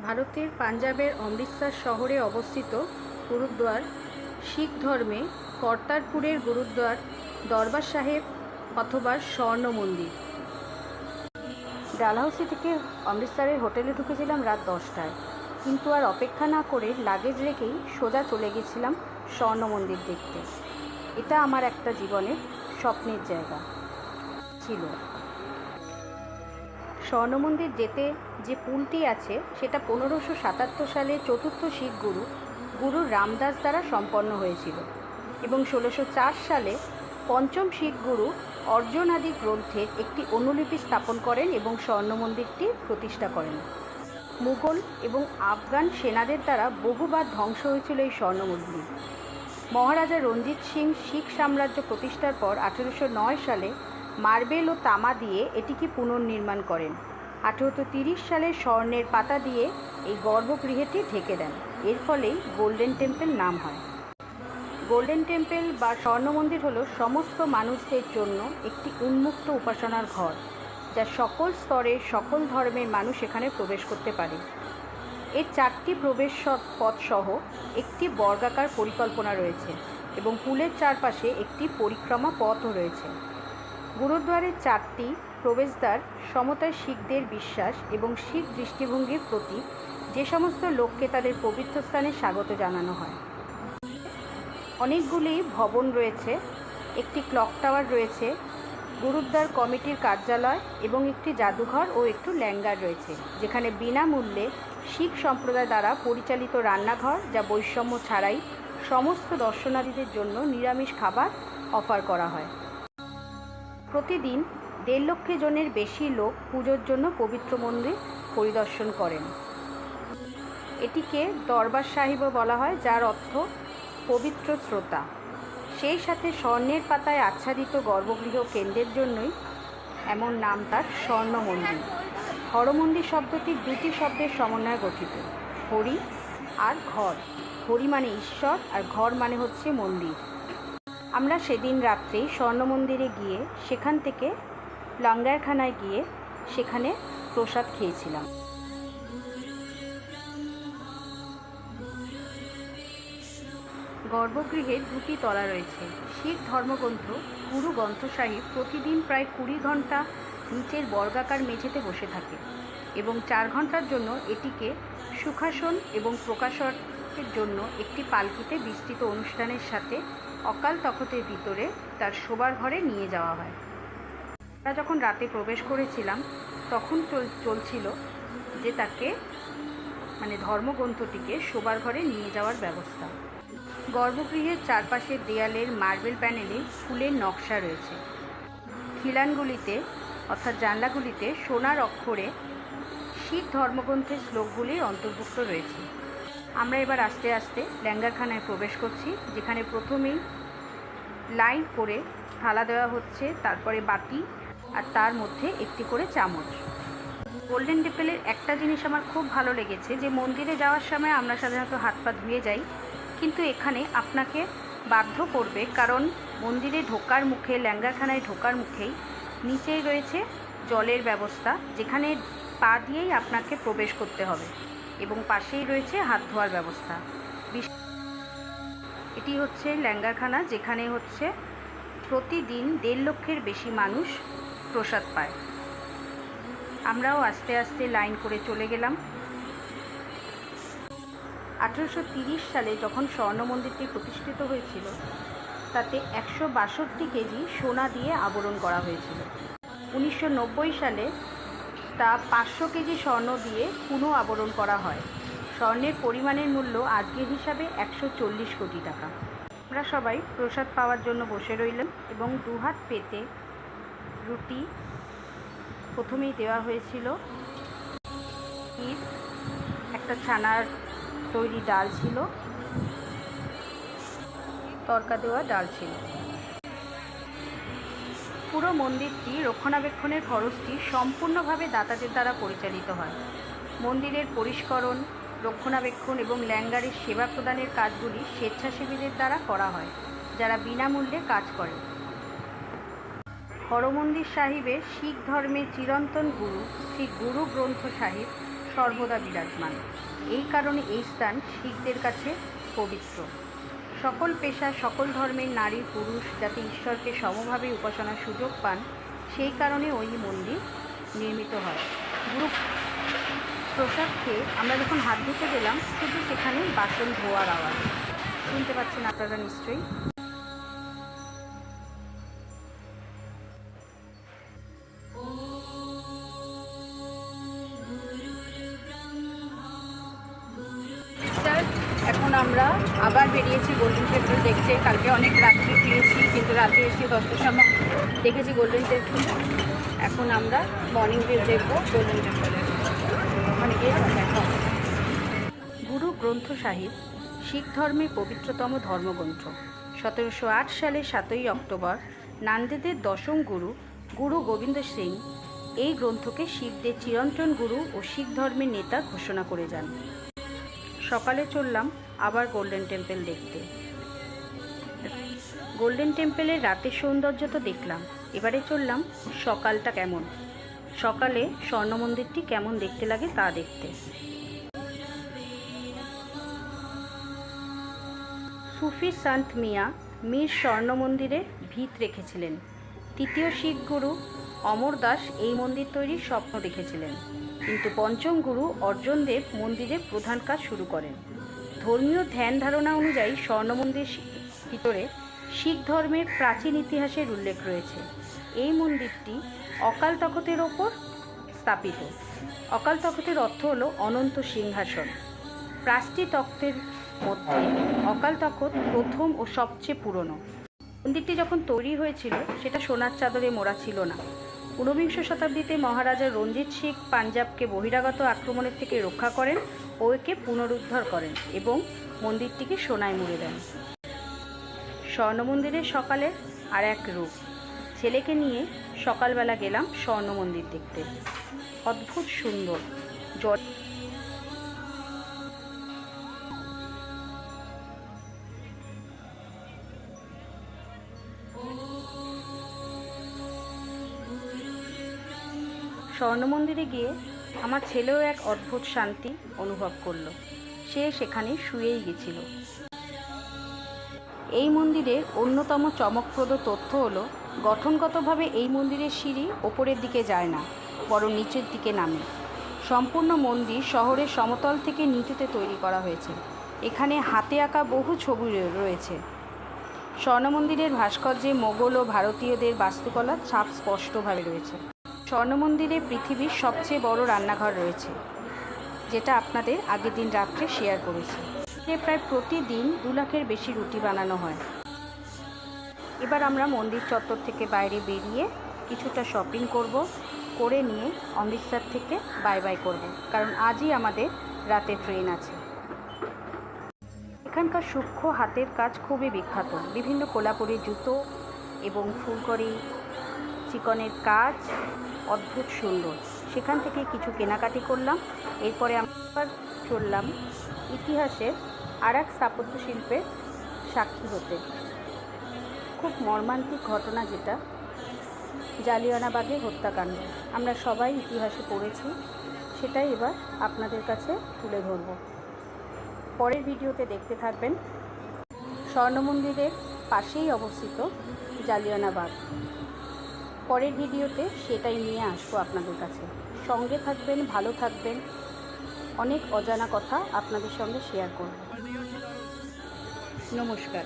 ভারতের পাঞ্জাবের অমৃতসর শহরে অবস্থিত গুরুদ্বার শিখ ধর্মে কর্তারপুরের গুরুদ্বার দরবার সাহেব অথবা স্বর্ণ মন্দির। ডালহাউসি থেকে অমৃতসরের হোটেলে ঢুকেছিলাম রাত 10টায়, কিন্তু আর অপেক্ষা না করে লাগেজ রেখেই সোজা চলে গেছিলাম স্বর্ণ মন্দির দেখতে। এটা আমার একটা জীবনের স্বপ্নের জায়গা ছিল। স্বর্ণ মন্দির যেতে যে পুলটি আছে সেটা 1577 সালে চতুর্থ শিখ গুরু রামদাস দ্বারা সম্পন্ন হয়েছিল এবং 1604 সালে পঞ্চম শিখ গুরু অর্জন আদি গ্রন্থের একটি অনুলিপি স্থাপন করেন এবং স্বর্ণ মন্দিরটি প্রতিষ্ঠা করেন। মুঘল এবং আফগান সেনাদের দ্বারা বহুবার ধ্বংস হয়েছিল এই স্বর্ণ মন্দির। মহারাজা রঞ্জিত সিং শিখ সাম্রাজ্য প্রতিষ্ঠার পর 1809 সালে মার্বেল ও তামা দিয়ে এটিকে পুনর্নির্মাণ করেন। 1830 সালে স্বর্ণের পাতা দিয়ে এই গর্ভগৃহটি ঢেকে দেন। এর ফলেই গোল্ডেন টেম্পল নাম হয়। গোল্ডেন টেম্পল বা স্বর্ণ মন্দির হলো সমস্ত মানুষদের জন্য একটি উন্মুক্ত উপাসনার ঘর, যা সকল স্তরের সকল ধর্মের মানুষ এখানে প্রবেশ করতে পারে। এর 4টি প্রবেশ পথ সহ একটি বর্গাকার পরিকল্পনা রয়েছে এবং পুলের চারপাশে একটি পরিক্রমা পথও রয়েছে। গুরুদ্বারের 4টি প্রবেশদ্বার সমতায় শিখদের বিশ্বাস এবং শিখ দৃষ্টিভঙ্গির প্রতীক, যে সমস্ত লোককে তাদের পবিত্র স্থানে স্বাগত জানানো হয়। অনেকগুলি ভবন রয়েছে, একটি ক্লক টাওয়ার রয়েছে, গুরুদ্বার কমিটির কার্যালয় এবং একটি জাদুঘর ও একটু ল্যাঙ্গার রয়েছে, যেখানে বিনামূল্যে শিখ সম্প্রদায় দ্বারা পরিচালিত রান্নাঘর, যা বৈষম্য ছাড়াই সমস্ত দর্শনার্থীদের জন্য নিরামিষ খাবার অফার করা হয়। প্রতিদিন 1.5 লক্ষ জনের বেশি লোক পুজোর জন্য পবিত্র মন্দির পরিদর্শন করেন। এটিকে দরবার সাহিবও বলা হয়, যার অর্থ পবিত্র শ্রোতা। সেই সাথে স্বর্ণের পাতায় আচ্ছাদিত গর্ভগৃহ কেন্দ্রের জন্যই এমন নাম তার, স্বর্ণ মন্দির। হরমন্দির শব্দটি 2টি শব্দের সমন্বয়ে গঠিত, হরি আর ঘর। হরি মানে ঈশ্বর আর ঘর মানে হচ্ছে মন্দির। আমরা সেদিন রাত্রেই স্বর্ণ মন্দিরে গিয়ে সেখান থেকে লঙ্গারখানায় গিয়ে সেখানে প্রসাদ খেয়েছিলাম। গর্ভগৃহের 2টি তলা রয়েছে। শিখ ধর্মগ্রন্থ গুরু গ্রন্থ সাহিব প্রতিদিন প্রায় 20 ঘন্টা নিচের বর্গাকার মেঝেতে বসে থাকে এবং 4 ঘন্টার জন্য এটিকে সুখাসন এবং প্রকাশের জন্য একটি পালকিতে বিস্তৃত অনুষ্ঠানের সাথে অকাল তখতের ভিতরে তার শোবার ঘরে নিয়ে যাওয়া হয়। আমরা যখন রাতে প্রবেশ করেছিলাম তখন চলছিল যে তাকে ধর্মগ্রন্থটিকে শোবার ঘরে নিয়ে যাওয়ার ব্যবস্থা। গর্ভগৃহের চারপাশের দেয়ালের মার্বেল প্যানেলে ফুলের নকশা রয়েছে। খিলানগুলিতে অর্থাৎ জানলাগুলিতে সোনার অক্ষরে শিখ ধর্মগ্রন্থের শ্লোকগুলি অন্তর্ভুক্ত রয়েছে। আমরা এবার আস্তে আস্তে ল্যাঙ্গারখানায় প্রবেশ করছি, যেখানে প্রথমেই লাইন করে থালা দেওয়া হচ্ছে, তারপরে বাটি আর তার মধ্যে একটি করে চামচ। গোল্ডেন টেম্পলের একটা জিনিস আমার খুব ভালো লেগেছে, যে মন্দিরে যাওয়ার সময় আমরা সাধারণত হাত পা ধুয়ে যাই, কিন্তু এখানে আপনাকে বাধ্য করবে, কারণ মন্দিরে ঢোকার মুখে, ল্যাঙ্গারখানায় ঢোকার মুখেই নিচেই রয়েছে জলের ব্যবস্থা, যেখানে পা দিয়েই আপনাকে প্রবেশ করতে হবে এবং পাশেই রয়েছে হাত ধোয়ার ব্যবস্থা। এটি হচ্ছে ল্যাঙ্গারখানা, যেখানে হচ্ছে প্রতিদিন 1.5 লক্ষের বেশি মানুষ প্রসাদ পায়। আমরাও আস্তে আস্তে লাইন করে চলে গেলাম। 1830 সালে যখন স্বর্ণ মন্দিরটি প্রতিষ্ঠিত হয়েছিল, তাতে 162 কেজি সোনা দিয়ে আবরণ করা হয়েছিল। 1990 সালে তা 500 কেজি স্বর্ণ দিয়ে পুনঃ আবরণ করা হয়। স্বর্ণের পরিমাণের মূল্য আজকের হিসাবে 140 কোটি টাকা। আমরা সবাই প্রসাদ পাওয়ার জন্য বসে রইলাম এবং 2 হাত পেতে রুটি, প্রথমেই দেওয়া হয়েছিল ক্ষীর, একটা ছানার তৈরি ডাল ছিল, তরকা দেওয়া ডাল ছিল। পুরো মন্দিরটি রক্ষণাবেক্ষণের খরচটি সম্পূর্ণভাবে দাতাদের দ্বারা পরিচালিত হয়। মন্দিরের পরিষ্করণ, রক্ষণাবেক্ষণ এবং ল্যাঙ্গারের সেবা প্রদানের কাজগুলি স্বেচ্ছাসেবীদের দ্বারা করা হয়, যারা বিনামূল্যে কাজ করে। হরমন্দির সাহিবের শিখ ধর্মের চিরন্তন গুরু শ্রী গুরু গ্রন্থ সাহিব সর্বদা বিরাজমান। এই কারণে এই স্থান শিখদের কাছে পবিত্র। সকল পেশা, সকল ধর্মের নারী পুরুষ যাতে ঈশ্বরকে সমভাবে উপাসনার সুযোগ পান, সেই কারণে ওই মন্দির নির্মিত হয়। গুরু প্রসাদ খেয়ে আমরা যখন হাত ধুতে গেলাম, শুধু সেখানে বাসন ধোয়ার আওয়াজ শুনতে পাচ্ছেন আপনারা নিশ্চয়ই। এখন আমরা আবার বেরিয়েছি গোল্ডেন টেম্পল দেখতে। কালকে অনেক রাত্রে ফিরেছি, কিন্তু রাতে এসে 10টার সময় দেখেছি গোল্ডেন টেম্পল। এখন আমরা মর্নিং ভিউ দেখবো গোল্ডেন টেম্পলের। ওখানে গিয়ে গুরু গ্রন্থ সাহিব শিখ ধর্মের পবিত্রতম ধর্মগ্রন্থ। 1708 সালের 7ই অক্টোবর নান্দেদের দশম গুরু গুরু গোবিন্দ সিং এই গ্রন্থকে শিখদের চিরন্তন গুরু ও শিখ ধর্মের নেতা ঘোষণা করে যান। সকালে চললাম আবার গোল্ডেন টেম্পল দেখতে। গোল্ডেন টেম্পলের রাতের সৌন্দর্য তো দেখলাম, এবারে চললাম সকালটা কেমন, সকালে স্বর্ণ মন্দিরটি কেমন দেখতে লাগে তা দেখতে। সুফি সন্ত মিয়া মীর স্বর্ণ মন্দিরে ভিত রেখেছিলেন। তৃতীয় শিখ গুরু অমর দাস এই মন্দির তৈরির স্বপ্ন দেখেছিলেন, কিন্তু পঞ্চম গুরু অর্জুন দেব মন্দিরের প্রধান কাজ শুরু করেন। ধর্মীয় ধ্যান ধারণা অনুযায়ী স্বর্ণ মন্দির ভিতরে শিখ ধর্মের প্রাচীন ইতিহাসের উল্লেখ রয়েছে। এই মন্দিরটি অকাল তখতের ওপর স্থাপিত। অকাল তখতের অর্থ হলো অনন্ত সিংহাসন। 5টি তখ্তের মধ্যে অকাল তখত প্রথম ও সবচেয়ে পুরনো। মন্দিরটি যখন তৈরি হয়েছিল সেটা সোনার চাদরে মোড়া ছিল না। 19বিংশ শতাব্দীতে মহারাজা রঞ্জিত সিং পাঞ্জাবকে বহিরাগত আক্রমণের থেকে রক্ষা করেন ও একে পুনরুদ্ধার করেন এবং মন্দিরটিকে সোনায় মুড়ে দেন। স্বর্ণ মন্দিরের সকালের আর এক রূপ। ছেলেকে নিয়ে সকালবেলা গেলাম স্বর্ণ মন্দির দেখতে। অদ্ভুত সুন্দর। স্বর্ণ মন্দিরে গিয়ে আমার ছেলেও এক অদ্ভুত শান্তি অনুভব করলো। সে সেখানে শুয়েই গেছিল। এই মন্দিরের অন্যতম চমকপ্রদ তথ্য হলো গঠনগতভাবে এই মন্দিরের সিঁড়ি ওপরের দিকে যায় না, বরং নিচের দিকে নামে। সম্পূর্ণ মন্দির শহরের সমতল থেকে নিচুতে তৈরি করা হয়েছে। এখানে হাতে আঁকা বহু ছবি রয়েছে। স্বর্ণ মন্দিরের ভাস্কর্যে মোগল ও ভারতীয়দের বাস্তুকলার ছাপ স্পষ্টভাবে রয়েছে। স্বর্ণ মন্দিরে পৃথিবীর সবচেয়ে বড় রান্নাঘর রয়েছে, যেটা আপনাদের আগের দিন রাত্রে শেয়ার করেছি। প্রায় প্রতিদিন 2 লাখের বেশি রুটি বানানো হয়। এবার আমরা মন্দির চত্বর থেকে বাইরে বেরিয়ে কিছুটা শপিং করে নিয়ে অমৃতসর থেকে বাই বাই করব, কারণ আজই আমাদের রাতে ট্রেন আছে। এখানকার সূক্ষ্ম হাতের কাজ খুবই বিখ্যাত। বিভিন্ন কোলাপুরি জুতো এবং ফুলকড়ি চিকনের কাজ অদ্ভুত সুন্দর। সেখান থেকে কিছু কেনাকাটি করলাম। এরপরে আমরা চললাম ইতিহাসের আর এক স্থাপত্য শিল্পের সাক্ষী হতে। খুব মর্মান্তিক ঘটনা, যেটা জালিয়ানওয়ালাবাগের হত্যাকাণ্ড। আমরা সবাই ইতিহাসে পড়েছি, সেটাই এবার আপনাদের কাছে তুলে ধরব। পরের ভিডিওতে দেখতে থাকবেন। স্বর্ণ মন্দিরের পাশেই অবস্থিত জালিয়ানওয়ালাবাগ। পরের ভিডিওতে সেটাই নিয়ে আসবো আপনাদের কাছে। সঙ্গে থাকবেন, ভালো থাকবেন। অনেক অজানা কথা আপনাদের সঙ্গে শেয়ার করব। নমস্কার।